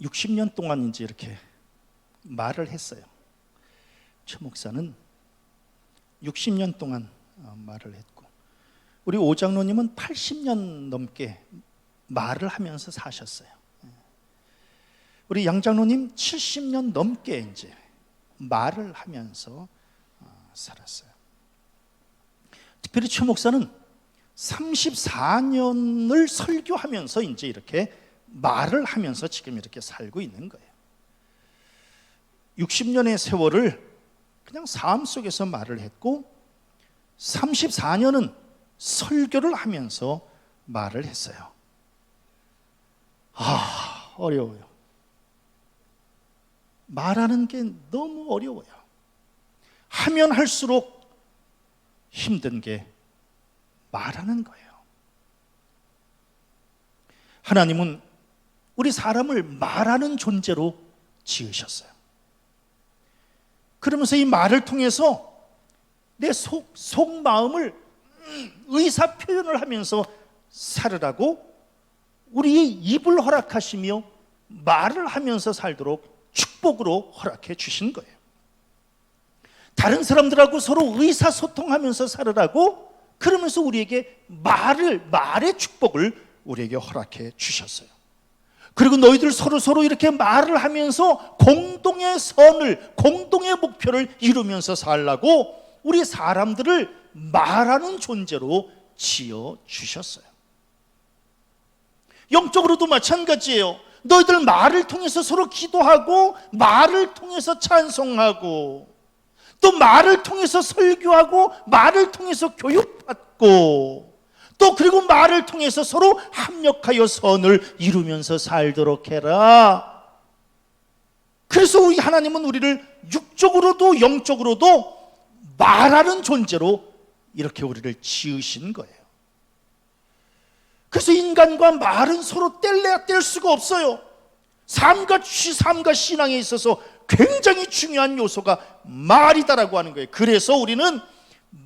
60년 동안 이제 이렇게 말을 했어요. 최 목사는 60년 동안 말을 했고, 우리 오 장로님은 80년 넘게 말을 하면서 사셨어요. 우리 양 장로님 70년 넘게 이제 말을 하면서 살았어요. 특별히 최 목사는 34년을 설교하면서 이제 이렇게 말을 하면서 지금 이렇게 살고 있는 거예요. 60년의 세월을 그냥 삶 속에서 말을 했고 34년은 설교를 하면서 말을 했어요. 어려워요. 말하는 게 너무 어려워요. 하면 할수록 힘든 게 말하는 거예요. 하나님은 우리 사람을 말하는 존재로 지으셨어요. 그러면서 이 말을 통해서 내 속마음을 의사 표현을 하면서 살으라고 우리의 입을 허락하시며 말을 하면서 살도록 축복으로 허락해 주신 거예요. 다른 사람들하고 서로 의사소통하면서 살으라고 그러면서 우리에게 말의 축복을 우리에게 허락해 주셨어요. 그리고 너희들 서로 이렇게 말을 하면서 공동의 선을, 공동의 목표를 이루면서 살라고 우리 사람들을 말하는 존재로 지어 주셨어요. 영적으로도 마찬가지예요. 너희들 말을 통해서 서로 기도하고, 말을 통해서 찬송하고, 또 말을 통해서 설교하고, 말을 통해서 교육받고, 또 그리고 말을 통해서 서로 합력하여 선을 이루면서 살도록 해라. 그래서 우리 하나님은 우리를 육적으로도 영적으로도 말하는 존재로 이렇게 우리를 지으신 거예요. 그래서 인간과 말은 서로 뗄래야 뗄 수가 없어요. 삶과 신앙에 있어서 굉장히 중요한 요소가 말이다라고 하는 거예요. 그래서 우리는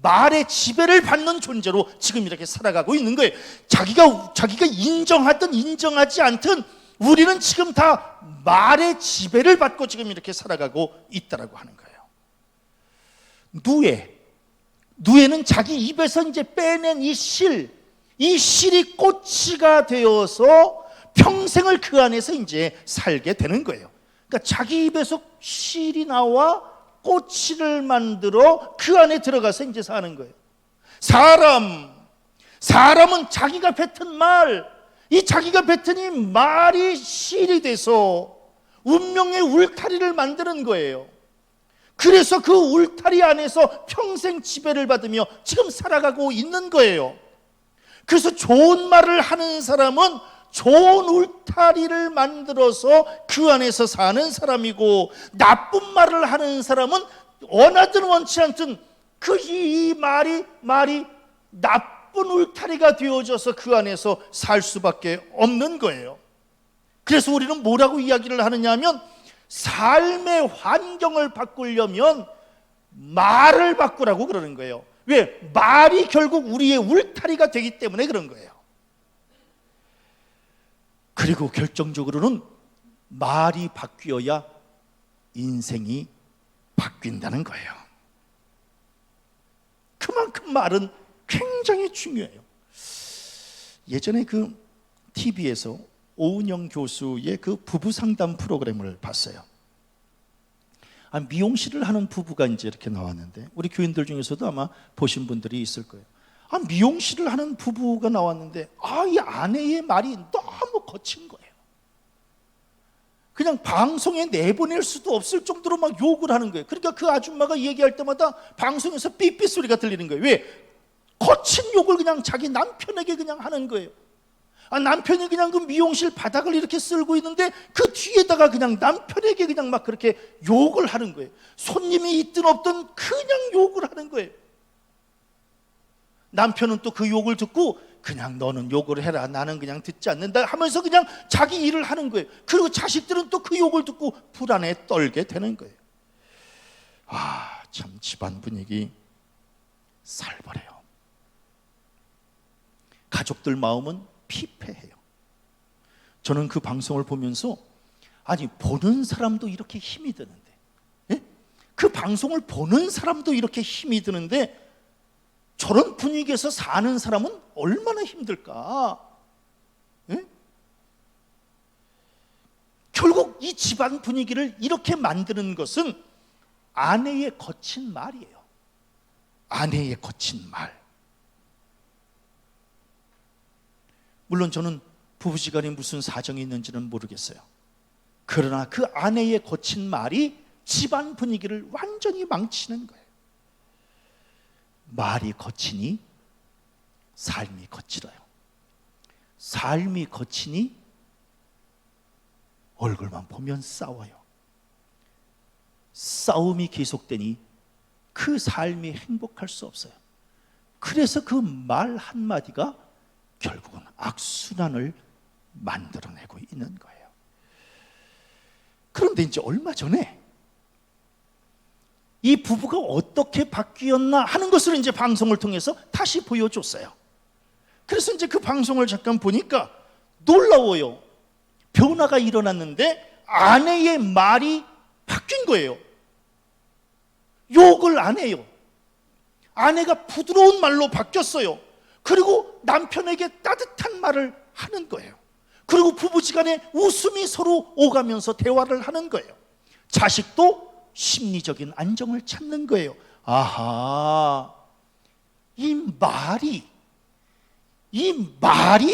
말의 지배를 받는 존재로 지금 이렇게 살아가고 있는 거예요. 자기가 인정하든 인정하지 않든 우리는 지금 다 말의 지배를 받고 지금 이렇게 살아가고 있다라고 하는 거예요. 누에는 자기 입에서 이제 빼낸 이 실이 꼬치가 되어서 평생을 그 안에서 이제 살게 되는 거예요. 그러니까 자기 입에서 실이 나와 꼬치를 만들어 그 안에 들어가서 이제 사는 거예요. 사람은 자기가 뱉은 이 자기가 뱉은 이 말이 실이 돼서 운명의 울타리를 만드는 거예요. 그래서 그 울타리 안에서 평생 지배를 받으며 지금 살아가고 있는 거예요. 그래서 좋은 말을 하는 사람은 좋은 울타리를 만들어서 그 안에서 사는 사람이고, 나쁜 말을 하는 사람은 원하든 원치 않든 이 말이 나쁜 울타리가 되어져서 그 안에서 살 수밖에 없는 거예요. 그래서 우리는 뭐라고 이야기를 하느냐 하면, 삶의 환경을 바꾸려면 말을 바꾸라고 그러는 거예요. 왜? 말이 결국 우리의 울타리가 되기 때문에 그런 거예요. 그리고 결정적으로는 말이 바뀌어야 인생이 바뀐다는 거예요. 그만큼 말은 굉장히 중요해요. 예전에 그 TV에서 오은영 교수의 그 부부 상담 프로그램을 봤어요. 미용실을 하는 부부가 이제 이렇게 나왔는데, 우리 교인들 중에서도 아마 보신 분들이 있을 거예요. 미용실을 하는 부부가 나왔는데 이 아내의 말이 너무 거친 거예요. 그냥 방송에 내보낼 수도 없을 정도로 막 욕을 하는 거예요. 그러니까 그 아줌마가 얘기할 때마다 방송에서 삐삐 소리가 들리는 거예요. 왜? 거친 욕을 그냥 자기 남편에게 그냥 하는 거예요. 남편이 그냥 그 미용실 바닥을 이렇게 쓸고 있는데 그 뒤에다가 그냥 남편에게 그냥 막 그렇게 욕을 하는 거예요. 손님이 있든 없든 그냥 욕을 하는 거예요. 남편은 또 그 욕을 듣고 그냥 너는 욕을 해라, 나는 그냥 듣지 않는다 하면서 그냥 자기 일을 하는 거예요. 그리고 자식들은 또 그 욕을 듣고 불안에 떨게 되는 거예요. 참 집안 분위기 살벌해요. 가족들 마음은 피폐해요. 저는 그 방송을 보면서 아니, 보는 사람도 이렇게 힘이 드는데, 예? 그 방송을 보는 사람도 이렇게 힘이 드는데 저런 분위기에서 사는 사람은 얼마나 힘들까? 예? 결국 이 집안 분위기를 이렇게 만드는 것은 아내의 거친 말이에요. 아내의 거친 말. 물론 저는 부부지간에 무슨 사정이 있는지는 모르겠어요. 그러나 그 아내의 거친 말이 집안 분위기를 완전히 망치는 거예요. 말이 거치니 삶이 거칠어요. 삶이 거치니 얼굴만 보면 싸워요. 싸움이 계속되니 그 삶이 행복할 수 없어요. 그래서 그 말 한마디가 결국은 악순환을 만들어내고 있는 거예요. 그런데 이제 얼마 전에 이 부부가 어떻게 바뀌었나 하는 것을 이제 방송을 통해서 다시 보여줬어요. 그래서 이제 그 방송을 잠깐 보니까 놀라워요. 변화가 일어났는데 아내의 말이 바뀐 거예요. 욕을 안 해요. 아내가 부드러운 말로 바뀌었어요. 그리고 남편에게 따뜻한 말을 하는 거예요. 그리고 부부지간에 웃음이 서로 오가면서 대화를 하는 거예요. 자식도 심리적인 안정을 찾는 거예요. 아하, 이 말이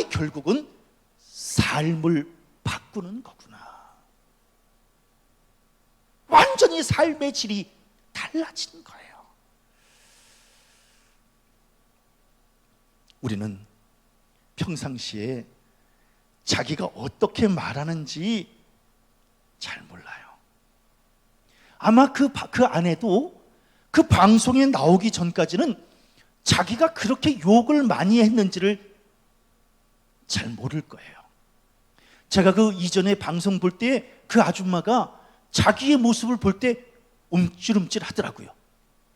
결국은 삶을 바꾸는 거구나. 완전히 삶의 질이 달라진 거예요. 우리는 평상시에 자기가 어떻게 말하는지 잘 몰라요. 아마 그 아내도 그 방송에 나오기 전까지는 자기가 그렇게 욕을 많이 했는지를 잘 모를 거예요. 제가 그 이전에 방송 볼 때 그 아줌마가 자기의 모습을 볼 때 움찔움찔 하더라고요.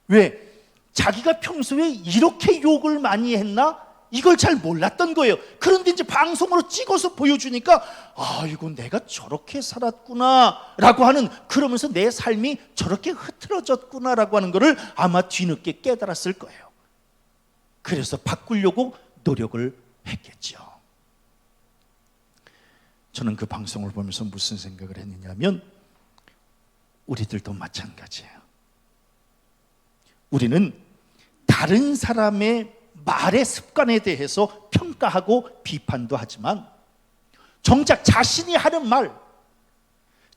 왜? 자기가 평소에 이렇게 욕을 많이 했나? 이걸 잘 몰랐던 거예요. 그런데 이제 방송으로 찍어서 보여주니까 아이고, 내가 저렇게 살았구나 라고 하는, 그러면서 내 삶이 저렇게 흐트러졌구나 라고 하는 것을 아마 뒤늦게 깨달았을 거예요. 그래서 바꾸려고 노력을 했겠죠. 저는 그 방송을 보면서 무슨 생각을 했느냐면, 우리들도 마찬가지예요. 우리는 다른 사람의 말의 습관에 대해서 평가하고 비판도 하지만 정작 자신이 하는 말,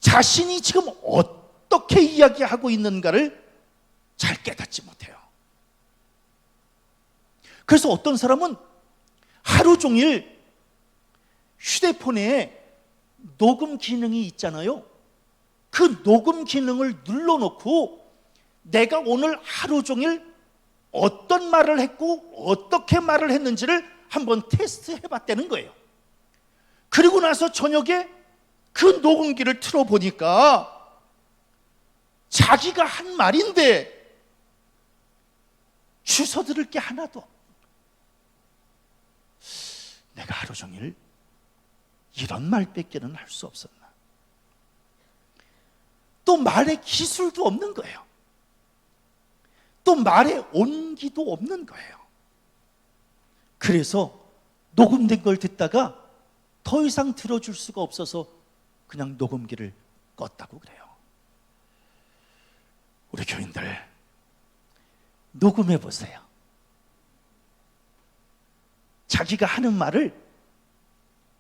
자신이 지금 어떻게 이야기하고 있는가를 잘 깨닫지 못해요. 그래서 어떤 사람은 하루 종일 휴대폰에 녹음 기능이 있잖아요. 그 녹음 기능을 눌러놓고 내가 오늘 하루 종일 어떤 말을 했고 어떻게 말을 했는지를 한번 테스트해봤다는 거예요. 그리고 나서 저녁에 그 녹음기를 틀어보니까 자기가 한 말인데 주워 들을 게 하나도 없고, 내가 하루 종일 이런 말밖에는 할 수 없었나. 또 말의 기술도 없는 거예요. 또 말의 온기도 없는 거예요. 그래서 녹음된 걸 듣다가 더 이상 들어줄 수가 없어서 그냥 녹음기를 껐다고 그래요. 우리 교인들, 녹음해 보세요. 자기가 하는 말을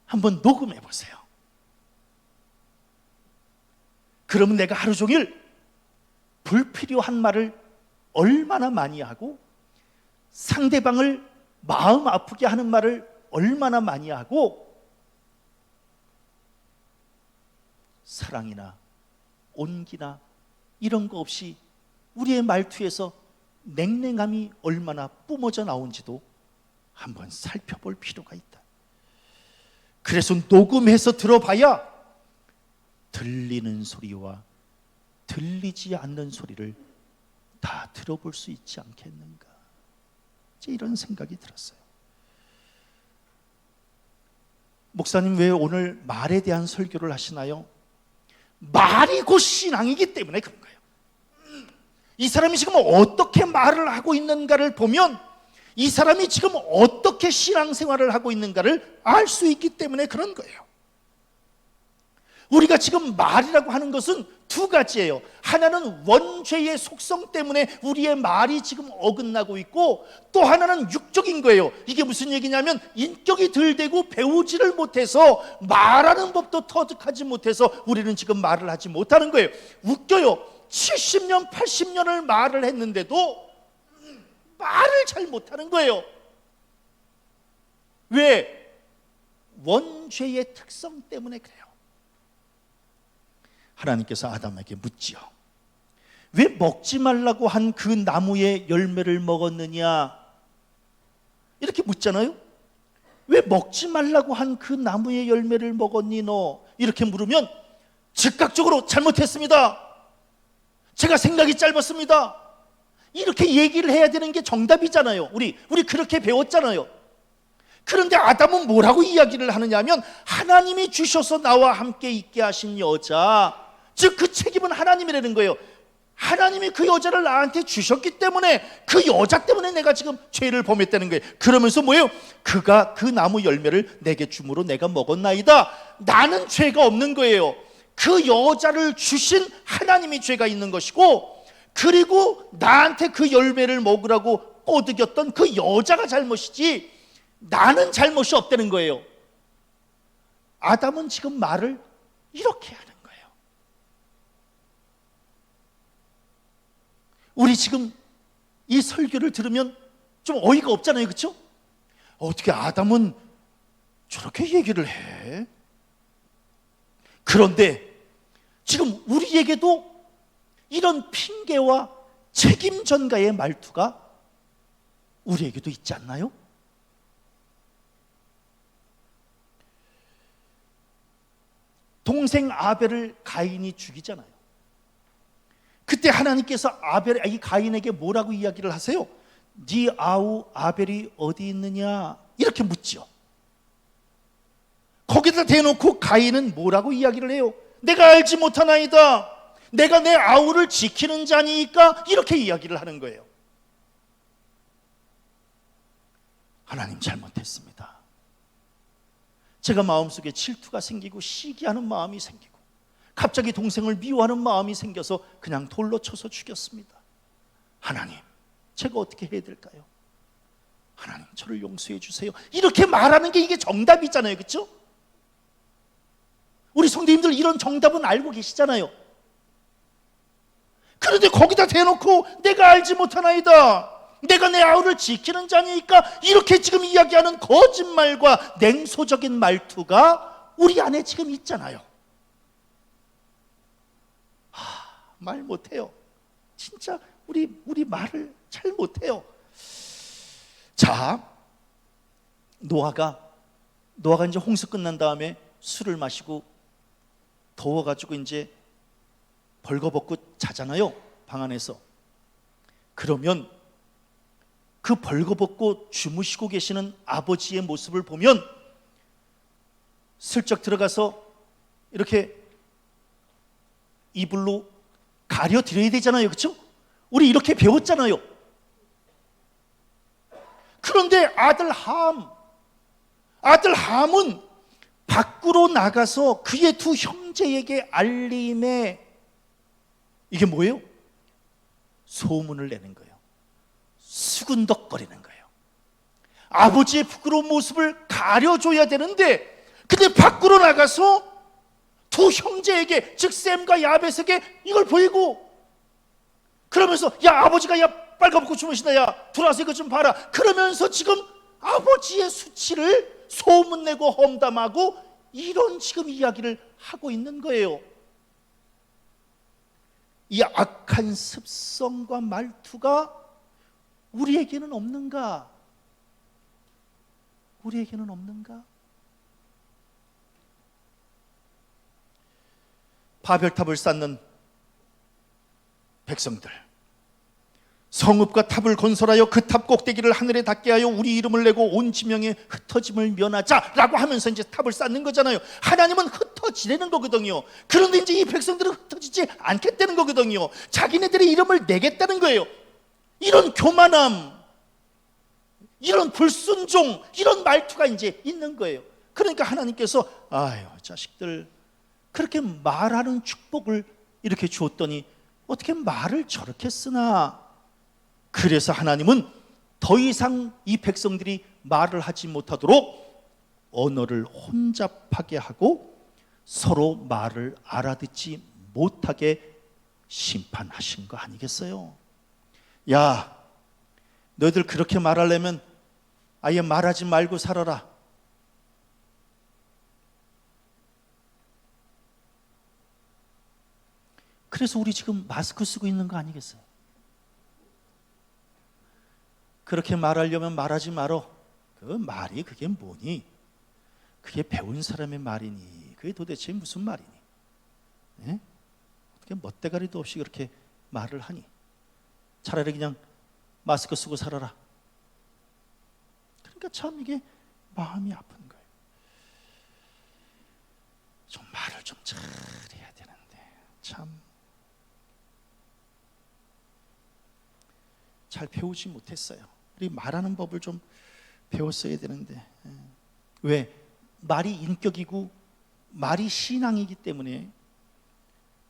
한번 녹음해 보세요. 그러면 내가 하루 종일 불필요한 말을 얼마나 많이 하고, 상대방을 마음 아프게 하는 말을 얼마나 많이 하고, 사랑이나 온기나 이런 거 없이 우리의 말투에서 냉랭함이 얼마나 뿜어져 나온지도 한번 살펴볼 필요가 있다. 그래서 녹음해서 들어봐야 들리는 소리와 들리지 않는 소리를 다 들어볼 수 있지 않겠는가, 이런 생각이 들었어요. 목사님, 왜 오늘 말에 대한 설교를 하시나요? 말이 곧 신앙이기 때문에 그런 거예요. 이 사람이 지금 어떻게 말을 하고 있는가를 보면 이 사람이 지금 어떻게 신앙생활을 하고 있는가를 알 수 있기 때문에 그런 거예요. 우리가 지금 말이라고 하는 것은 두 가지예요. 하나는 원죄의 속성 때문에 우리의 말이 지금 어긋나고 있고, 또 하나는 육적인 거예요. 이게 무슨 얘기냐면 인격이 덜 되고 배우지를 못해서 말하는 법도 터득하지 못해서 우리는 지금 말을 하지 못하는 거예요. 웃겨요. 70년 80년을 말을 했는데도 말을 잘 못하는 거예요. 왜? 원죄의 특성 때문에 그래요. 하나님께서 아담에게 묻지요. 왜 먹지 말라고 한 그 나무의 열매를 먹었느냐? 이렇게 묻잖아요. 왜 먹지 말라고 한 그 나무의 열매를 먹었니 너? 이렇게 물으면 즉각적으로 잘못했습니다. 제가 생각이 짧았습니다. 이렇게 얘기를 해야 되는 게 정답이잖아요. 우리 그렇게 배웠잖아요. 그런데 아담은 뭐라고 이야기를 하느냐면 하나님이 주셔서 나와 함께 있게 하신 여자, 즉 그 책임은 하나님이라는 거예요. 하나님이 그 여자를 나한테 주셨기 때문에 그 여자 때문에 내가 지금 죄를 범했다는 거예요. 그러면서 뭐예요? 그가 그 나무 열매를 내게 주므로 내가 먹었나이다. 나는 죄가 없는 거예요. 그 여자를 주신 하나님이 죄가 있는 것이고, 그리고 나한테 그 열매를 먹으라고 꼬드겼던 그 여자가 잘못이지 나는 잘못이 없다는 거예요. 아담은 지금 말을 이렇게 하는 거예요. 우리 지금 이 설교를 들으면 좀 어이가 없잖아요, 그렇죠? 어떻게 아담은 저렇게 얘기를 해? 그런데 지금 우리에게도 이런 핑계와 책임 전가의 말투가 우리에게도 있지 않나요? 동생 아벨을 가인이 죽이잖아요. 그때 하나님께서 이 가인에게 뭐라고 이야기를 하세요? 네 아우 아벨이 어디 있느냐? 이렇게 묻죠. 거기다 대놓고 가인은 뭐라고 이야기를 해요? 내가 알지 못하나이다. 내가 내 아우를 지키는 자니까, 이렇게 이야기를 하는 거예요. 하나님 잘못했습니다. 제가 마음속에 질투가 생기고 시기하는 마음이 생기고 갑자기 동생을 미워하는 마음이 생겨서 그냥 돌로 쳐서 죽였습니다. 하나님, 제가 어떻게 해야 될까요? 하나님, 저를 용서해 주세요. 이렇게 말하는 게 이게 정답이잖아요, 그렇죠? 우리 성도님들 이런 정답은 알고 계시잖아요. 그런데 거기다 대놓고 내가 알지 못하나이다, 내가 내 아우를 지키는 자니까, 이렇게 지금 이야기하는 거짓말과 냉소적인 말투가 우리 안에 지금 있잖아요. 말 못해요. 진짜 우리 말을 잘 못해요. 자, 노아가 이제 홍수 끝난 다음에 술을 마시고 더워가지고 이제 벌거벗고 자잖아요, 방 안에서. 그러면 그 벌거벗고 주무시고 계시는 아버지의 모습을 보면 슬쩍 들어가서 이렇게 이불로 가려드려야 되잖아요, 그렇죠? 우리 이렇게 배웠잖아요. 그런데 아들 함은 밖으로 나가서 그의 두 형제에게 알림에, 이게 뭐예요? 소문을 내는 거예요. 수군덕거리는 거예요. 아버지의 부끄러운 모습을 가려줘야 되는데, 근데 밖으로 나가서 두 형제에게, 즉 셈과 야벳에게 이걸 보이고, 그러면서 야 아버지가 야 빨가벗고 주무신다, 야 들어와서 이거 좀 봐라, 그러면서 지금 아버지의 수치를 소문내고 험담하고 이런 지금 이야기를 하고 있는 거예요. 이 악한 습성과 말투가 우리에게는 없는가? 우리에게는 없는가? 바벨탑을 쌓는 백성들, 성읍과 탑을 건설하여 그 탑 꼭대기를 하늘에 닿게 하여 우리 이름을 내고 온 지명에 흩어짐을 면하자라고 하면서 이제 탑을 쌓는 거잖아요. 하나님은 흩어지려는 거거든요. 그런데 이제 이 백성들은 흩어지지 않겠다는 거거든요. 자기네들의 이름을 내겠다는 거예요. 이런 교만함, 이런 불순종, 이런 말투가 이제 있는 거예요. 그러니까 하나님께서 아유 자식들, 그렇게 말하는 축복을 이렇게 주었더니 어떻게 말을 저렇게 쓰나. 그래서 하나님은 더 이상 이 백성들이 말을 하지 못하도록 언어를 혼잡하게 하고 서로 말을 알아듣지 못하게 심판하신 거 아니겠어요? 야, 너희들 그렇게 말하려면 아예 말하지 말고 살아라. 그래서 우리 지금 마스크 쓰고 있는 거 아니겠어요? 그렇게 말하려면 말하지 말어. 그 말이 그게 뭐니? 그게 배운 사람의 말이니? 그게 도대체 무슨 말이니? 예? 어떻게 멋대가리도 없이 그렇게 말을 하니? 차라리 그냥 마스크 쓰고 살아라. 그러니까 참 이게 마음이 아픈 거예요. 좀 말을 좀 잘해야 되는데 참 잘 배우지 못했어요. 우리 말하는 법을 좀 배웠어야 되는데. 왜? 말이 인격이고 말이 신앙이기 때문에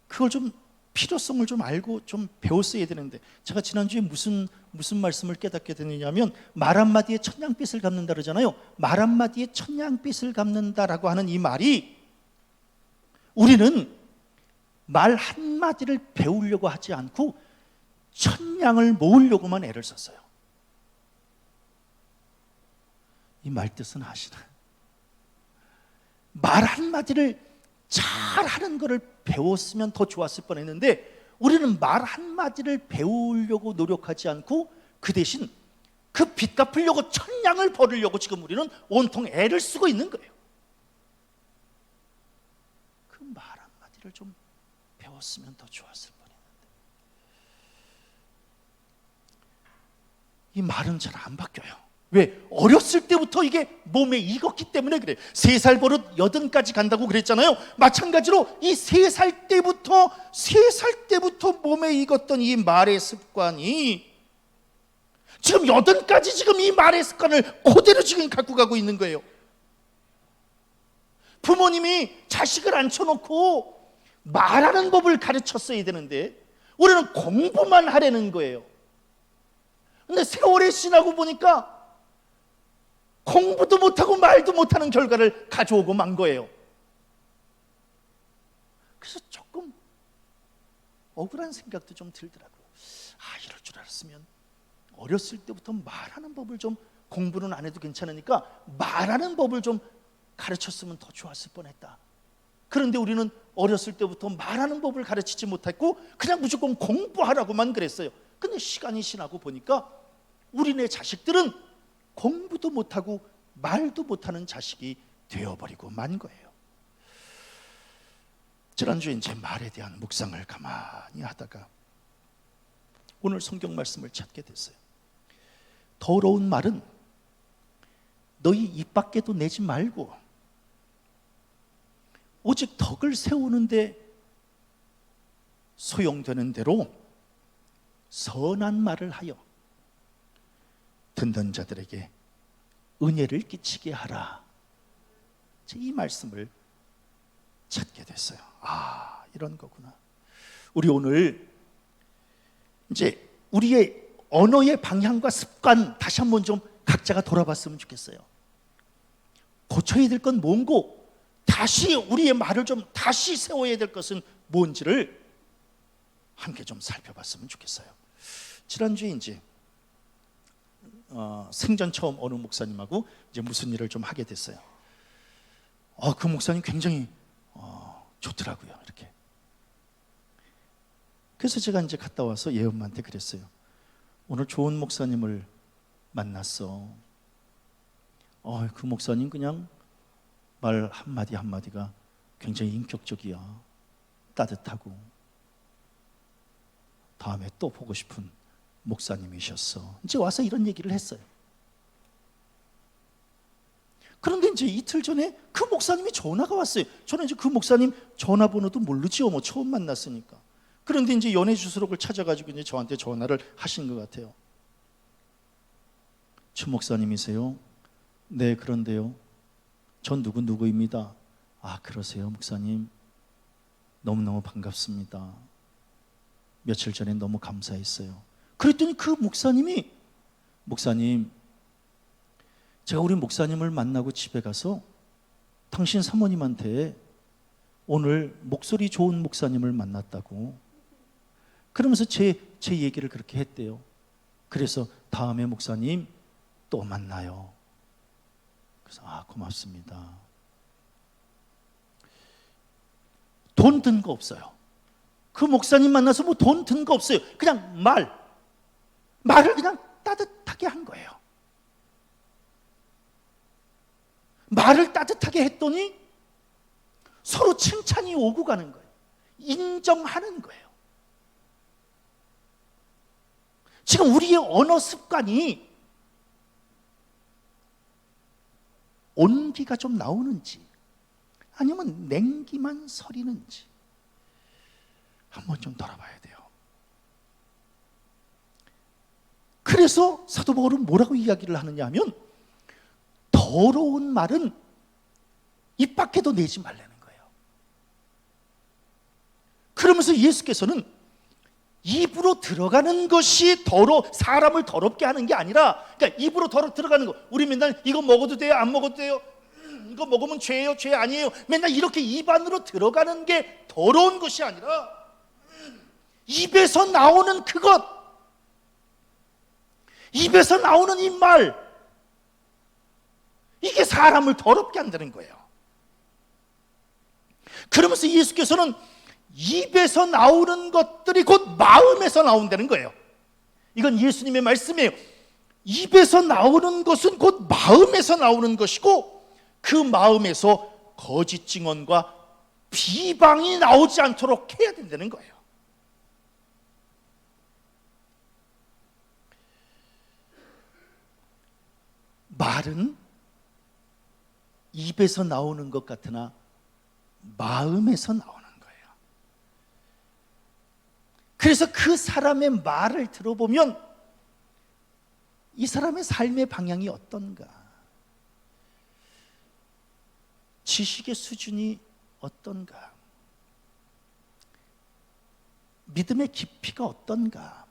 그걸 좀 필요성을 좀 알고 좀 배웠어야 되는데, 제가 지난주에 무슨 말씀을 깨닫게 되느냐면 말 한마디에 천냥빚을 갚는다 그러잖아요. 말 한마디에 천냥빚을 갚는다라고 하는 이 말이, 우리는 말 한마디를 배우려고 하지 않고 천냥을 모으려고만 애를 썼어요. 이 말 뜻은 아시나요? 말 한마디를 잘하는 것을 배웠으면 더 좋았을 뻔했는데 우리는 말 한마디를 배우려고 노력하지 않고 그 대신 그 빚 갚으려고 천냥을 벌으려고 지금 우리는 온통 애를 쓰고 있는 거예요. 그 말 한마디를 좀 배웠으면 더 좋았을 뻔했는데 이 말은 잘 안 바뀌어요. 왜? 어렸을 때부터 이게 몸에 익었기 때문에 그래요. 3살 버릇 80까지 간다고 그랬잖아요. 마찬가지로 이 3살 때부터 몸에 익었던 이 말의 습관이 지금 80까지 지금 이 말의 습관을 그대로 지금 갖고 가고 있는 거예요. 부모님이 자식을 앉혀놓고 말하는 법을 가르쳤어야 되는데 우리는 공부만 하려는 거예요. 근데 세월이 지나고 보니까 공부도 못하고 말도 못하는 결과를 가져오고 만 거예요. 그래서 조금 억울한 생각도 좀 들더라고요. 이럴 줄 알았으면 어렸을 때부터 말하는 법을 좀, 공부는 안 해도 괜찮으니까 말하는 법을 좀 가르쳤으면 더 좋았을 뻔했다. 그런데 우리는 어렸을 때부터 말하는 법을 가르치지 못했고 그냥 무조건 공부하라고만 그랬어요. 근데 시간이 지나고 보니까 우리네 자식들은 공부도 못하고 말도 못하는 자식이 되어버리고 만 거예요. 지난주에 이제 말에 대한 묵상을 가만히 하다가 오늘 성경 말씀을 찾게 됐어요. 더러운 말은 너희 입 밖에도 내지 말고 오직 덕을 세우는데 소용되는 대로 선한 말을 하여 듣는 자들에게 은혜를 끼치게 하라. 이 말씀을 찾게 됐어요. 이런 거구나. 우리 오늘 이제 우리의 언어의 방향과 습관 다시 한번 좀 각자가 돌아봤으면 좋겠어요. 고쳐야 될 건 뭔고, 다시 우리의 말을 좀 다시 세워야 될 것은 뭔지를 함께 좀 살펴봤으면 좋겠어요. 지난주에 이제 생전 처음 어느 목사님하고 이제 무슨 일을 좀 하게 됐어요. 그 목사님 굉장히 좋더라고요. 이렇게. 그래서 제가 이제 갔다 와서 예언마한테 그랬어요. 오늘 좋은 목사님을 만났어. 그 목사님 그냥 말 한마디 한마디가 굉장히 인격적이야. 따뜻하고 다음에 또 보고 싶은 목사님이셨어. 이제 와서 이런 얘기를 했어요. 그런데 이제 이틀 전에 그 목사님이 전화가 왔어요. 저는 이제 그 목사님 전화번호도 모르지요. 뭐 처음 만났으니까. 그런데 이제 연애 주소록을 찾아가지고 이제 저한테 전화를 하신 것 같아요. 최 목사님이세요? 네, 그런데요. 전 누구입니다. 아, 그러세요, 목사님. 너무너무 반갑습니다. 며칠 전에 너무 감사했어요. 그랬더니 그 목사님이, 목사님, 제가 우리 목사님을 만나고 집에 가서 당신 사모님한테 오늘 목소리 좋은 목사님을 만났다고, 그러면서 제 얘기를 그렇게 했대요. 그래서 다음에 목사님 또 만나요. 그래서 아, 고맙습니다. 돈 든 거 없어요. 그 목사님 만나서 뭐 돈 든 거 없어요. 그냥 말을 그냥 따뜻하게 한 거예요. 말을 따뜻하게 했더니 서로 칭찬이 오고 가는 거예요. 인정하는 거예요. 지금 우리의 언어 습관이 온기가 좀 나오는지 아니면 냉기만 서리는지 한번 좀 돌아봐야 돼요. 그래서 사도 바울은 뭐라고 이야기를 하느냐 하면, 더러운 말은 입 밖에도 내지 말라는 거예요. 그러면서 예수께서는 입으로 들어가는 것이 사람을 더럽게 하는 게 아니라, 그러니까 입으로 들어가는 거, 우리 맨날 이거 먹어도 돼요? 안 먹어도 돼요? 이거 먹으면 죄예요? 죄 아니에요? 맨날 이렇게 입 안으로 들어가는 게 더러운 것이 아니라 입에서 나오는 그것, 입에서 나오는 이 말, 이게 사람을 더럽게 한다는 거예요. 그러면서 예수께서는 입에서 나오는 것들이 곧 마음에서 나온다는 거예요. 이건 예수님의 말씀이에요. 입에서 나오는 것은 곧 마음에서 나오는 것이고, 그 마음에서 거짓 증언과 비방이 나오지 않도록 해야 된다는 거예요. 말은 입에서 나오는 것 같으나 마음에서 나오는 거예요. 그래서 그 사람의 말을 들어보면 이 사람의 삶의 방향이 어떤가, 지식의 수준이 어떤가, 믿음의 깊이가 어떤가,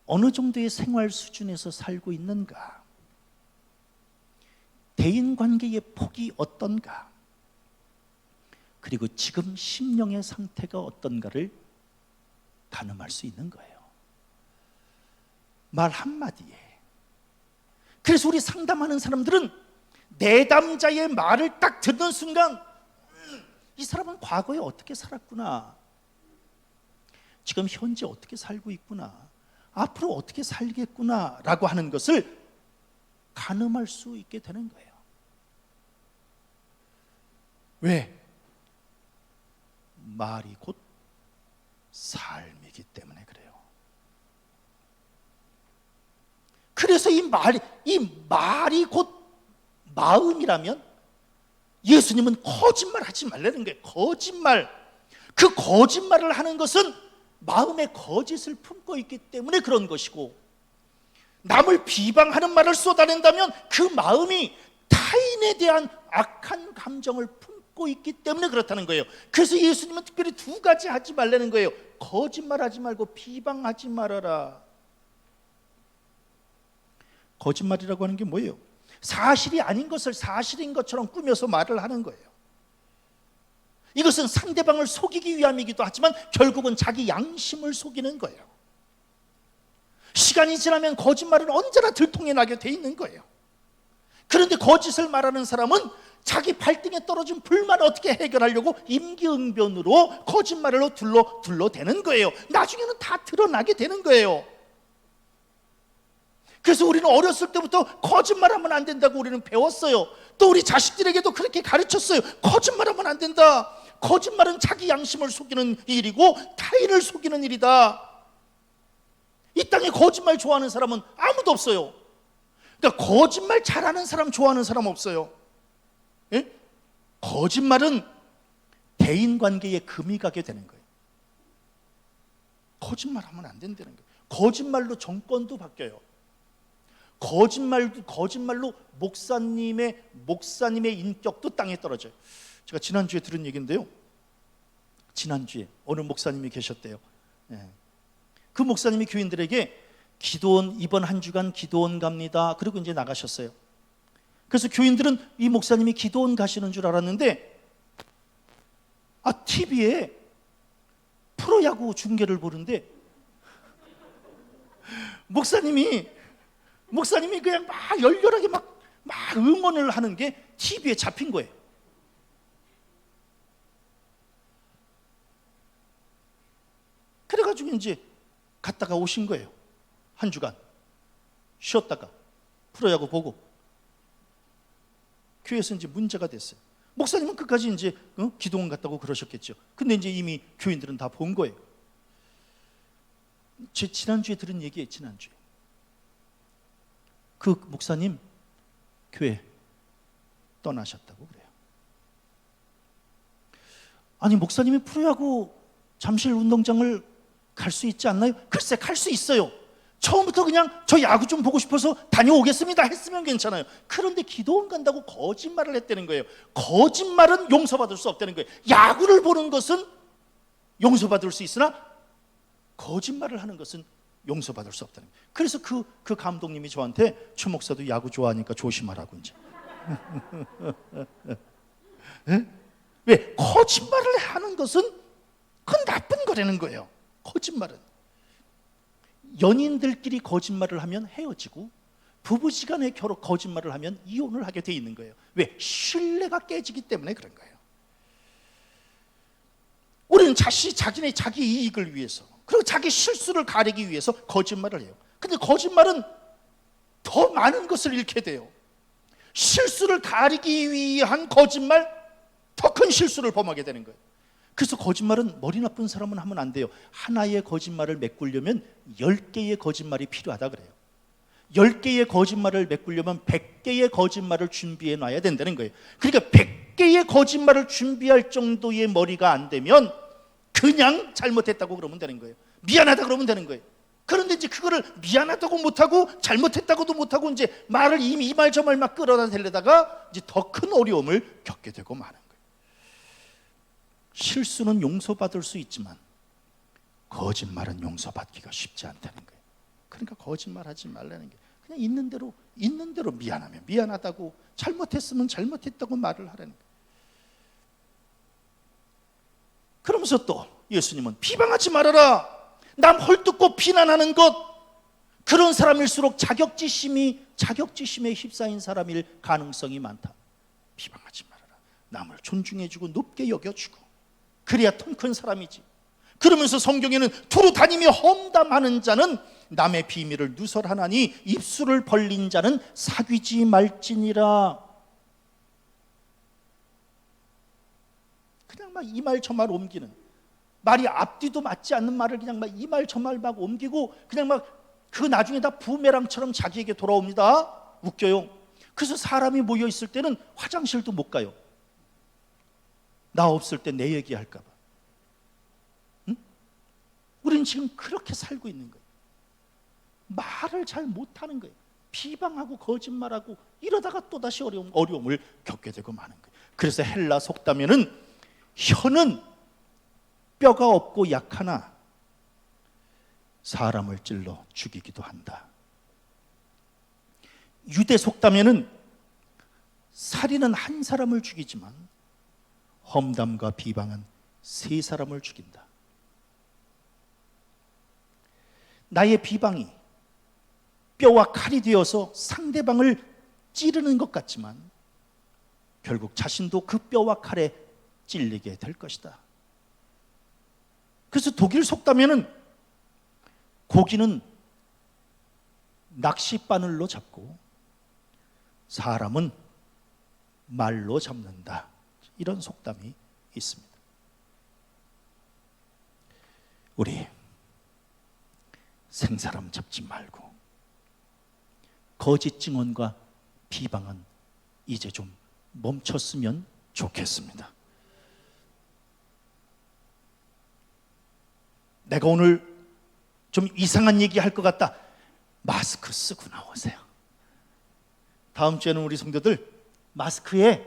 어느 정도의 생활 수준에서 살고 있는가, 대인관계의 폭이 어떤가, 그리고 지금 심령의 상태가 어떤가를 가늠할 수 있는 거예요. 말 한마디에. 그래서 우리 상담하는 사람들은 내담자의 말을 딱 듣는 순간 이 사람은 과거에 어떻게 살았구나, 지금 현재 어떻게 살고 있구나, 앞으로 어떻게 살겠구나 라고 하는 것을 가늠할 수 있게 되는 거예요. 왜? 말이 곧 삶이기 때문에 그래요. 그래서 이 말이 곧 마음이라면 예수님은 거짓말 하지 말라는 거예요. 거짓말. 그 거짓말을 하는 것은 마음에 거짓을 품고 있기 때문에 그런 것이고, 남을 비방하는 말을 쏟아낸다면 그 마음이 타인에 대한 악한 감정을 품고 있기 때문에 그렇다는 거예요. 그래서 예수님은 특별히 두 가지 하지 말라는 거예요. 거짓말하지 말고 비방하지 말아라. 거짓말이라고 하는 게 뭐예요? 사실이 아닌 것을 사실인 것처럼 꾸며서 말을 하는 거예요. 이것은 상대방을 속이기 위함이기도 하지만 결국은 자기 양심을 속이는 거예요. 시간이 지나면 거짓말은 언제나 들통에 나게 돼 있는 거예요. 그런데 거짓을 말하는 사람은 자기 발등에 떨어진 불만을 어떻게 해결하려고 임기응변으로 거짓말로 둘러대는 거예요. 나중에는 다 드러나게 되는 거예요. 그래서 우리는 어렸을 때부터 거짓말하면 안 된다고 우리는 배웠어요. 또 우리 자식들에게도 그렇게 가르쳤어요. 거짓말하면 안 된다. 거짓말은 자기 양심을 속이는 일이고 타인을 속이는 일이다. 이 땅에 거짓말 좋아하는 사람은 아무도 없어요. 그러니까 거짓말 잘하는 사람 좋아하는 사람 없어요. 예? 거짓말은 대인관계에 금이 가게 되는 거예요. 거짓말하면 안 된다는 거예요. 거짓말로 정권도 바뀌어요. 거짓말로 목사님의 인격도 땅에 떨어져요. 제가 지난주에 들은 얘기인데요. 지난주에 어느 목사님이 계셨대요. 예. 그 목사님이 교인들에게 기도원, 이번 한 주간 기도원 갑니다. 그리고 이제 나가셨어요. 그래서 교인들은 이 목사님이 기도원 가시는 줄 알았는데, TV에 프로야구 중계를 보는데 목사님이 그냥 막 열렬하게 막 응원을 하는 게 TV에 잡힌 거예요. 그래가지고 이제 갔다가 오신 거예요. 한 주간 쉬었다가 프로야구 보고 교회에서 이제 문제가 됐어요. 목사님은 끝까지 이제 기도원 갔다고 그러셨겠죠. 근데 이제 이미 교인들은 다 본 거예요. 제 지난주에 들은 얘기예요. 지난주에 그 목사님 교회 떠나셨다고 그래요. 아니, 목사님이 프로야구 잠실 운동장을 갈 수 있지 않나요? 글쎄, 갈 수 있어요. 처음부터 그냥 저 야구 좀 보고 싶어서 다녀오겠습니다 했으면 괜찮아요. 그런데 기도원 간다고 거짓말을 했다는 거예요. 거짓말은 용서받을 수 없다는 거예요. 야구를 보는 것은 용서받을 수 있으나 거짓말을 하는 것은 용서받을 수 없다는 거예요. 그래서 그 감독님이 저한테 최 목사도 야구 좋아하니까 조심하라고 이제. 왜? 거짓말을 하는 것은 그건 나쁜 거라는 거예요. 거짓말은. 연인들끼리 거짓말을 하면 헤어지고 부부지간에 거짓말을 하면 이혼을 하게 돼 있는 거예요. 왜? 신뢰가 깨지기 때문에 그런 거예요. 우리는 자기 이익을 위해서, 그리고 자기 실수를 가리기 위해서 거짓말을 해요. 근데 거짓말은 더 많은 것을 잃게 돼요. 실수를 가리기 위한 거짓말, 더 큰 실수를 범하게 되는 거예요. 그래서 거짓말은 머리 나쁜 사람은 하면 안 돼요. 하나의 거짓말을 메꾸려면 10개의 거짓말이 필요하다 그래요. 10개의 거짓말을 메꾸려면 100개의 거짓말을 준비해 놔야 된다는 거예요. 그러니까 100개의 거짓말을 준비할 정도의 머리가 안 되면 그냥 잘못했다고 그러면 되는 거예요. 미안하다 그러면 되는 거예요. 그런데 이제 그거를 미안하다고 못하고 잘못했다고도 못하고 이제 말을 이 말 저 말 막 끌어다 대려다가 이제 더 큰 어려움을 겪게 되고 마는 거예요. 실수는 용서받을 수 있지만 거짓말은 용서받기가 쉽지 않다는 거예요. 그러니까 거짓말하지 말라는 게, 그냥 있는 대로 미안하면 미안하다고, 잘못했으면 잘못했다고 말을 하라는 거예요. 그러면서 또 예수님은 비방하지 말아라. 남 헐뜯고 비난하는 것, 그런 사람일수록 자격지심에 휩싸인 사람일 가능성이 많다. 비방하지 말아라. 남을 존중해주고 높게 여겨주고, 그래야 통 큰 사람이지. 그러면서 성경에는 두루 다니며 험담하는 자는 남의 비밀을 누설하나니 입술을 벌린 자는 사귀지 말지니라. 그냥 막 이 말 저 말 옮기는, 말이 앞뒤도 맞지 않는 말을 그냥 막 이 말 저 말 막 옮기고, 그냥 막 그 나중에 다 부메랑처럼 자기에게 돌아옵니다. 웃겨요. 그래서 사람이 모여 있을 때는 화장실도 못 가요. 나 없을 때 내 얘기할까 봐. 응? 우리는 지금 그렇게 살고 있는 거예요. 말을 잘 못하는 거예요. 비방하고 거짓말하고 이러다가 또다시 어려움을 겪게 되고 마는 거예요. 그래서 헬라 속담에는 혀는 뼈가 없고 약하나 사람을 찔러 죽이기도 한다. 유대 속담에는 살인은 한 사람을 죽이지만 험담과 비방은 세 사람을 죽인다. 나의 비방이 뼈와 칼이 되어서 상대방을 찌르는 것 같지만 결국 자신도 그 뼈와 칼에 찔리게 될 것이다. 그래서 독일 속담에는 고기는 낚싯바늘로 잡고 사람은 말로 잡는다. 이런 속담이 있습니다. 우리 생사람 잡지 말고 거짓 증언과 비방은 이제 좀 멈췄으면 좋겠습니다. 내가 오늘 좀 이상한 얘기 할 것 같다. 마스크 쓰고 나오세요. 다음 주에는 우리 성도들 마스크에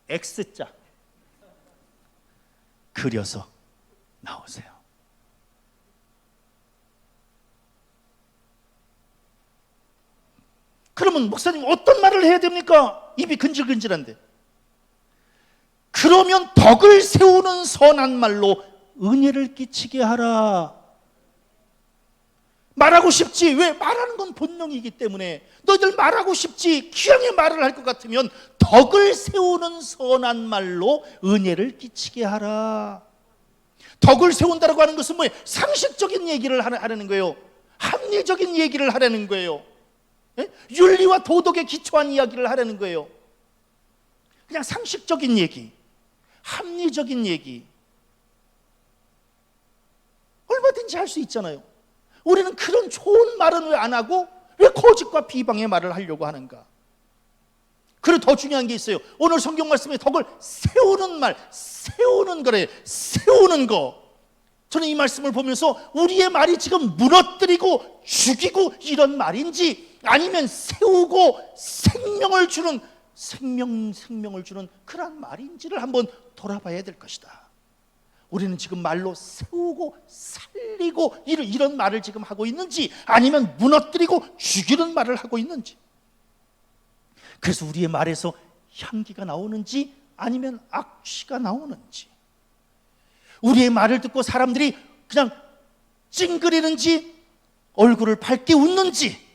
X자 그려서 나오세요. 그러면 목사님 어떤 말을 해야 됩니까? 입이 근질근질한데. 그러면 덕을 세우는 선한 말로 은혜를 끼치게 하라. 말하고 싶지. 왜? 말하는 건 본능이기 때문에. 너희들 말하고 싶지. 귀하게 말을 할 것 같으면 덕을 세우는 선한 말로 은혜를 끼치게 하라. 덕을 세운다라고 하는 것은 뭐예요? 상식적인 얘기를 하라는 거예요. 합리적인 얘기를 하라는 거예요. 예? 윤리와 도덕에 기초한 이야기를 하라는 거예요. 그냥 상식적인 얘기, 합리적인 얘기 얼마든지 할 수 있잖아요. 우리는 그런 좋은 말은 왜 안 하고 왜 거짓과 비방의 말을 하려고 하는가? 그리고 더 중요한 게 있어요. 오늘 성경 말씀에 덕을 세우는 말, 세우는 거래. 세우는 거. 저는 이 말씀을 보면서 우리의 말이 지금 무너뜨리고 죽이고 이런 말인지 아니면 세우고 생명을 주는 생명을 주는 그런 말인지를 한번 돌아봐야 될 것이다. 우리는 지금 말로 세우고 살리고 이런 말을 지금 하고 있는지 아니면 무너뜨리고 죽이는 말을 하고 있는지, 그래서 우리의 말에서 향기가 나오는지 아니면 악취가 나오는지, 우리의 말을 듣고 사람들이 그냥 찡그리는지 얼굴을 밝게 웃는지,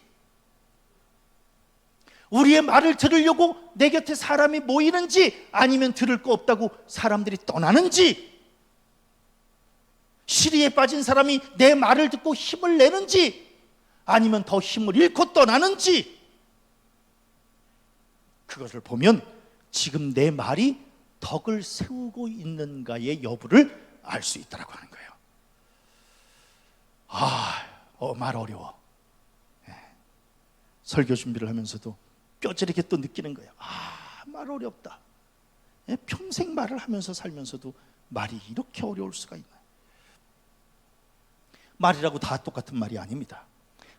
우리의 말을 들으려고 내 곁에 사람이 모이는지 아니면 들을 거 없다고 사람들이 떠나는지, 시리에 빠진 사람이 내 말을 듣고 힘을 내는지 아니면 더 힘을 잃고 떠나는지, 그것을 보면 지금 내 말이 덕을 세우고 있는가의 여부를 알 수 있다고 하는 거예요. 말 어려워. 설교 준비를 하면서도 뼈저리게 또 느끼는 거예요. 말 어렵다. 평생 말을 하면서 살면서도 말이 이렇게 어려울 수가 있나. 말이라고 다 똑같은 말이 아닙니다.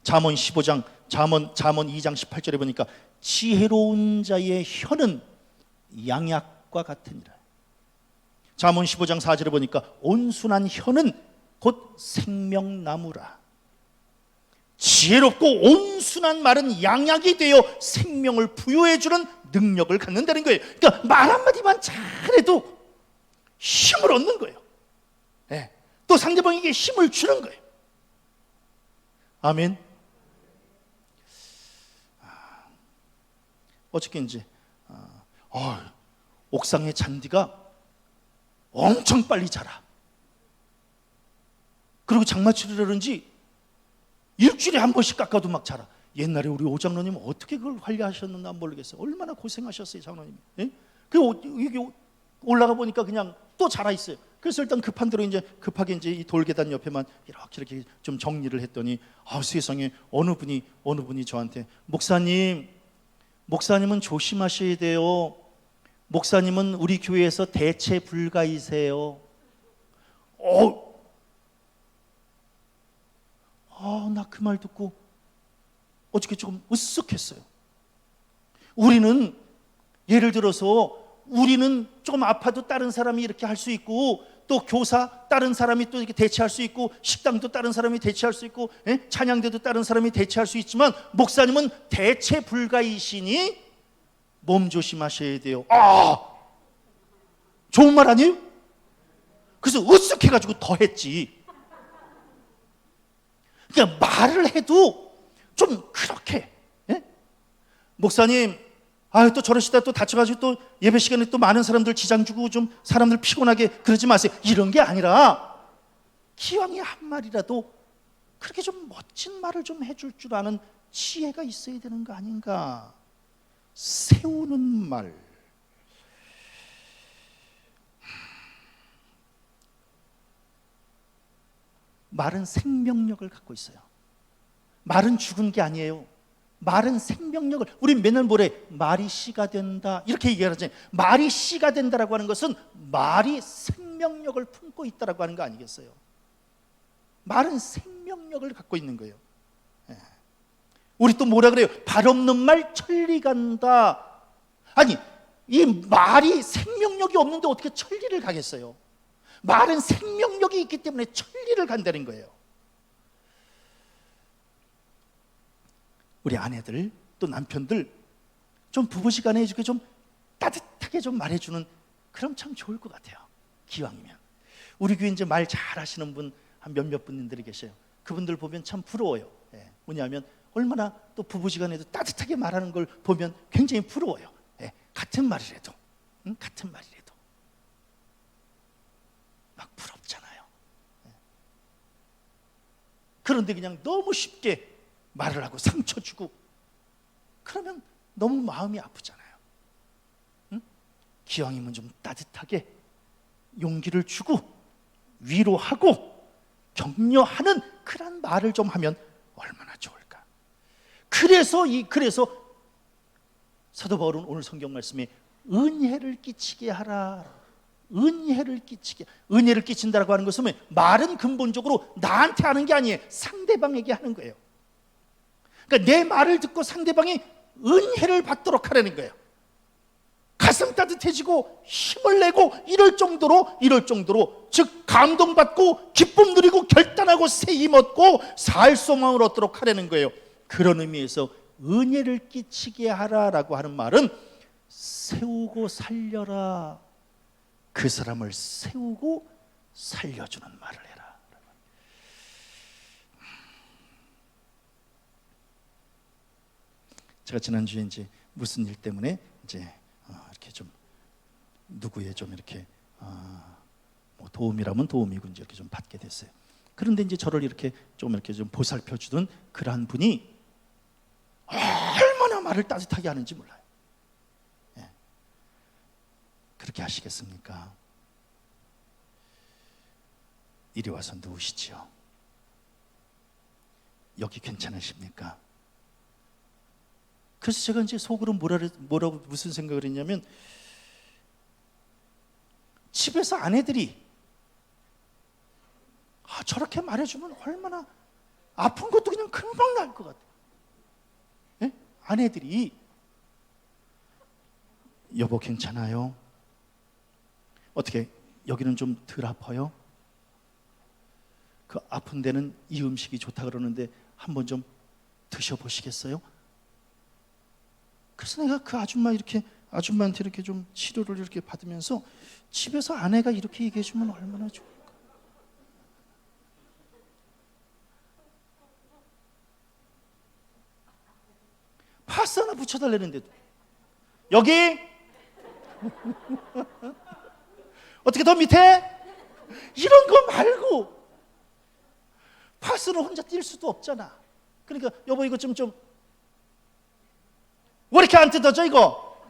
잠언 15장, 잠언 2장 18절에 보니까 지혜로운 자의 혀는 양약과 같으니라. 잠언 15장 4절에 보니까 온순한 혀는 곧 생명나무라. 지혜롭고 온순한 말은 양약이 되어 생명을 부여해주는 능력을 갖는다는 거예요. 그러니까 말 한마디만 잘해도 힘을 얻는 거예요. 또 상대방에게 힘을 주는 거예요. 아멘. 어저께 이제 옥상의 잔디가 엄청 빨리 자라. 그리고 장마철이라 그런지 일주일에 한 번씩 깎아도 막 자라. 옛날에 우리 오장로님은 어떻게 그걸 관리하셨는지 모르겠어요. 얼마나 고생하셨어요, 장로님. 그리고 이게 올라가 보니까 그냥 또 자라 있어요. 그래서 일단 급한 대로 급하게 이 돌계단 옆에만 이렇게 좀 정리를 했더니 세상에 어느 분이 저한테 목사님은 조심하셔야 돼요. 목사님은 우리 교회에서 대체 불가이세요. 나 그 말 듣고 어저께 조금 으쓱했어요. 우리는 예를 들어서 우리는 조금 아파도 다른 사람이 이렇게 할 수 있고, 또 교사 다른 사람이 또 이렇게 대체할 수 있고, 식당도 다른 사람이 대체할 수 있고, 찬양대도 다른 사람이 대체할 수 있지만 목사님은 대체 불가이시니 몸 조심하셔야 돼요. 좋은 말 아니에요? 그래서 으쓱해가지고 더 했지. 그러니까 말을 해도 좀 그렇게, 목사님 또 저러시다 또 다쳐가지고 또 예배 시간에 또 많은 사람들 지장 주고 좀 사람들 피곤하게 그러지 마세요. 이런 게 아니라 기왕에 한 말이라도 그렇게 좀 멋진 말을 좀 해줄 줄 아는 지혜가 있어야 되는 거 아닌가. 세우는 말. 말은 생명력을 갖고 있어요. 말은 죽은 게 아니에요. 말은 생명력을, 우리 맨날 뭐래? 말이 씨가 된다 이렇게 얘기하지. 말이 씨가 된다라고 하는 것은 말이 생명력을 품고 있다라고 하는 거 아니겠어요? 말은 생명력을 갖고 있는 거예요. 우리 또 뭐라 그래요? 발 없는 말 천리 간다. 아니, 이 말이 생명력이 없는데 어떻게 천리를 가겠어요? 말은 생명력이 있기 때문에 천리를 간다는 거예요. 우리 아내들 또 남편들 좀 부부시간에 이렇게 좀 따뜻하게 좀 말해주는, 그럼 참 좋을 것 같아요. 기왕이면. 우리 교회 이제 말 잘하시는 분 한 몇몇 분들이 계셔요. 그분들 보면 참 부러워요. 뭐냐면 얼마나 또 부부시간에도 따뜻하게 말하는 걸 보면 굉장히 부러워요. 같은 말이라도, 같은 말이라도 막 부럽잖아요. 그런데 그냥 너무 쉽게 말을 하고 상처 주고 그러면 너무 마음이 아프잖아요. 기왕이면 좀 따뜻하게 용기를 주고 위로하고 격려하는 그런 말을 좀 하면 얼마나 좋을까. 그래서 사도 바울은 오늘 성경 말씀에 은혜를 끼치게 하라. 은혜를 끼친다라고 하는 것은 말은 근본적으로 나한테 하는 게 아니에요. 상대방에게 하는 거예요. 그러니까 내 말을 듣고 상대방이 은혜를 받도록 하라는 거예요. 가슴 따뜻해지고 힘을 내고 이럴 정도로, 즉 감동받고 기쁨 누리고 결단하고 새 힘 얻고 살 소망을 얻도록 하라는 거예요. 그런 의미에서 은혜를 끼치게 하라라고 하는 말은 세우고 살려라. 그 사람을 세우고 살려주는 말을 해라. 제가 지난주에 이제 무슨 일 때문에 이제 이렇게 좀 누구의 좀 이렇게 뭐 도움이라면 도움이고 이제 이렇게 좀 받게 됐어요. 그런데 이제 저를 이렇게 좀 보살펴 주던 그러한 분이 얼마나 말을 따뜻하게 하는지 몰라요. 그렇게 하시겠습니까? 이리 와서 누우시지요. 여기 괜찮으십니까? 그래서 제가 이제 속으로 뭐라고 무슨 생각을 했냐면, 집에서 아내들이 저렇게 말해주면 얼마나 아픈 것도 그냥 금방 나을 것 같아요. 아내들이 여보 괜찮아요? 어떻게 여기는 좀 덜 아파요? 그 아픈 데는 이 음식이 좋다 그러는데 한번 좀 드셔보시겠어요? 그래서 내가 그 아줌마한테 이렇게 좀 치료를 이렇게 받으면서 집에서 아내가 이렇게 얘기해 주면 얼마나 좋을까. 파스 하나 붙여달라는데도 여기 어떻게 더 밑에 이런 거 말고, 파스는 혼자 뛸 수도 없잖아. 그러니까 여보 이거 좀 왜 이렇게 안 뜯어져 이거?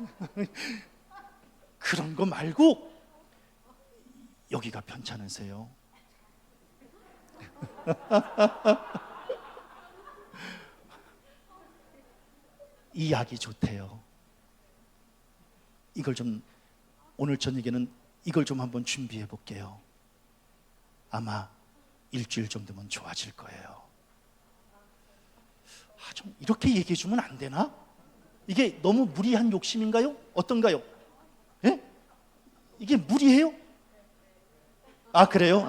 그런 거 말고 여기가 편찮으세요? 이 약이 좋대요. 이걸 좀 오늘 저녁에는 이걸 좀 한번 준비해 볼게요. 아마 일주일 정도면 좋아질 거예요. 좀 이렇게 얘기해 주면 안 되나? 이게 너무 무리한 욕심인가요? 어떤가요? 예? 이게 무리해요? 그래요?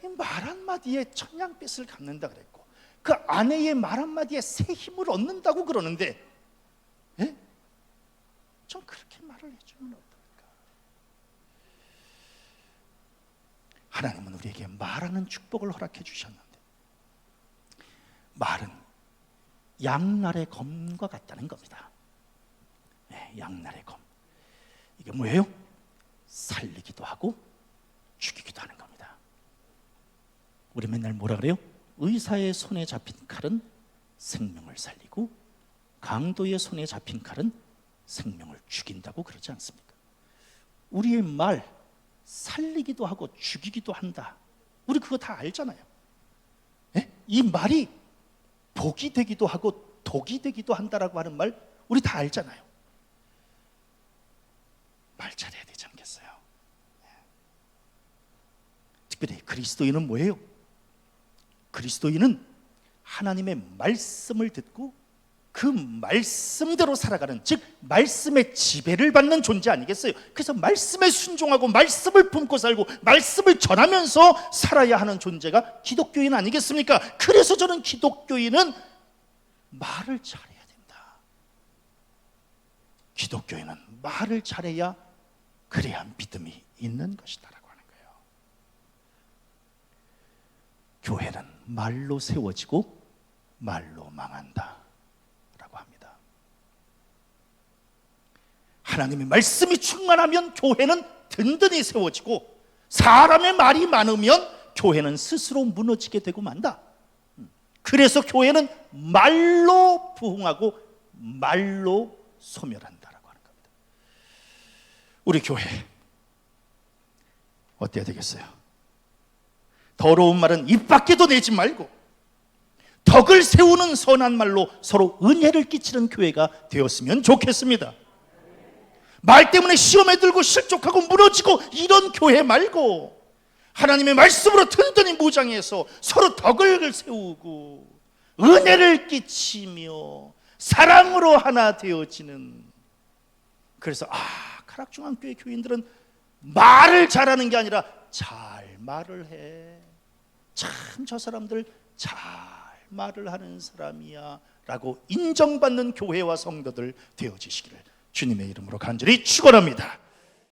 예. 말 한마디에 천냥빚을 갚는다 그랬고, 그 아내의 말 한마디에 새 힘을 얻는다고 그러는데, 예? 좀 그렇게 말을 해주면 어떨까? 하나님은 우리에게 말하는 축복을 허락해 주셨는데, 말은 양날의 검과 같다는 겁니다. 양날의 검. 이게 뭐예요? 살리기도 하고 죽이기도 하는 겁니다. 우리 맨날 뭐라 그래요? 의사의 손에 잡힌 칼은 생명을 살리고 강도의 손에 잡힌 칼은 생명을 죽인다고 그러지 않습니까? 우리의 말 살리기도 하고 죽이기도 한다. 우리 그거 다 알잖아요. 이 말이 복이 되기도 하고 독이 되기도 한다라고 하는 말 우리 다 알잖아요. 말 잘해야 되지 않겠어요? 특별히 그리스도인은 뭐예요? 그리스도인은 하나님의 말씀을 듣고 그 말씀대로 살아가는, 즉 말씀의 지배를 받는 존재 아니겠어요? 그래서 말씀에 순종하고 말씀을 품고 살고 말씀을 전하면서 살아야 하는 존재가 기독교인 아니겠습니까? 그래서 저는 기독교인은 말을 잘해야 된다. 기독교인은 말을 잘해야 그래야 믿음이 있는 것이다 라고 하는 거예요. 교회는 말로 세워지고 말로 망한다 라고 합니다. 하나님의 말씀이 충만하면 교회는 든든히 세워지고, 사람의 말이 많으면 교회는 스스로 무너지게 되고 만다. 그래서 교회는 말로 부흥하고 말로 소멸한다라고 하는 겁니다. 우리 교회 어때야 되겠어요? 더러운 말은 입 밖에도 내지 말고 덕을 세우는 선한 말로 서로 은혜를 끼치는 교회가 되었으면 좋겠습니다. 말 때문에 시험에 들고 실족하고 무너지고 이런 교회 말고 하나님의 말씀으로 든든히 무장해서 서로 덕을 세우고 은혜를 끼치며 사랑으로 하나 되어지는. 그래서 가락중앙교회 교인들은 말을 잘하는 게 아니라 잘 말을 해. 참 저 사람들 잘 말을 하는 사람이야 라고 인정받는 교회와 성도들 되어지시기를 주님의 이름으로 간절히 축원합니다.